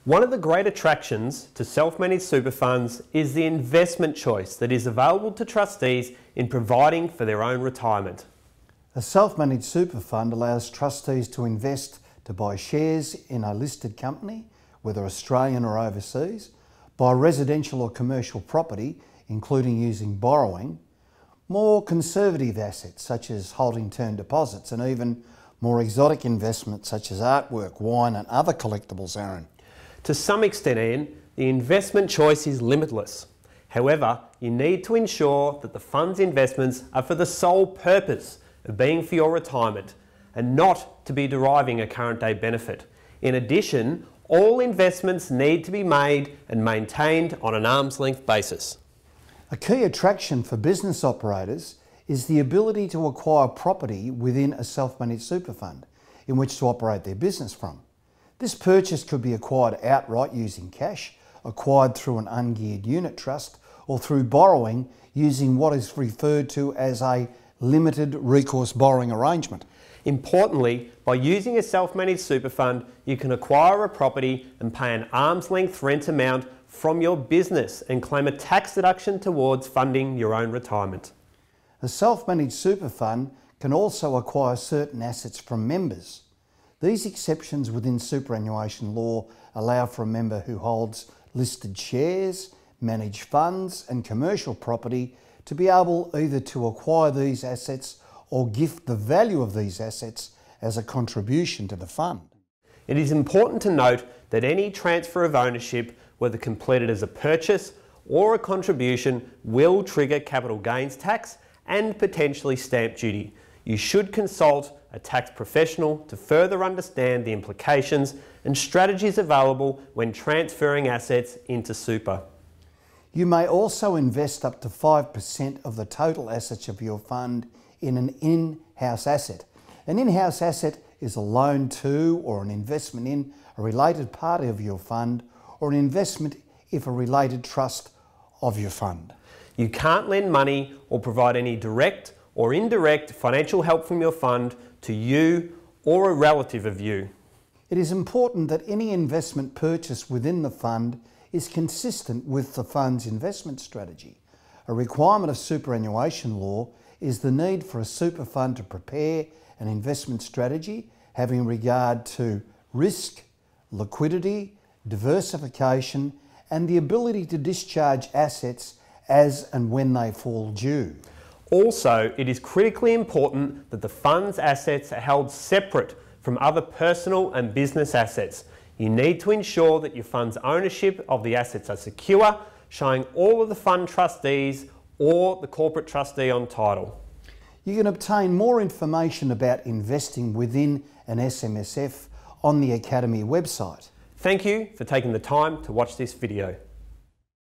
One of the great attractions to self-managed super funds is the investment choice that is available to trustees in providing for their own retirement. A self-managed super fund allows trustees to invest to buy shares in a listed company, whether Australian or overseas, buy residential or commercial property, including using borrowing, more conservative assets such as holding term deposits, and even more exotic investments such as artwork, wine and other collectibles, Aaron. To some extent, Ian, the investment choice is limitless. However, you need to ensure that the fund's investments are for the sole purpose of being for your retirement and not to be deriving a current day benefit. In addition, all investments need to be made and maintained on an arm's length basis. A key attraction for business operators is the ability to acquire property within a self-managed super fund in which to operate their business from. This purchase could be acquired outright using cash, acquired through an ungeared unit trust, or through borrowing using what is referred to as a limited recourse borrowing arrangement. Importantly, by using a self-managed super fund, you can acquire a property and pay an arm's length rent amount from your business and claim a tax deduction towards funding your own retirement. A self-managed super fund can also acquire certain assets from members. These exceptions within superannuation law allow for a member who holds listed shares, managed funds and commercial property to be able either to acquire these assets or gift the value of these assets as a contribution to the fund. It is important to note that any transfer of ownership, whether completed as a purchase or a contribution, will trigger capital gains tax and potentially stamp duty. You should consult a tax professional to further understand the implications and strategies available when transferring assets into super. You may also invest up to 5% of the total assets of your fund in an in-house asset. An in-house asset is a loan to or an investment in a related party of your fund, or an investment if a related trust of your fund. You can't lend money or provide any direct or indirect financial help from your fund to you or a relative of you. It is important that any investment purchase within the fund is consistent with the fund's investment strategy. A requirement of superannuation law is the need for a super fund to prepare an investment strategy having regard to risk, liquidity, diversification and the ability to discharge assets as and when they fall due. Also, it is critically important that the fund's assets are held separate from other personal and business assets. You need to ensure that your fund's ownership of the assets are secure, showing all of the fund trustees or the corporate trustee on title. You can obtain more information about investing within an SMSF on the Academy website. Thank you for taking the time to watch this video.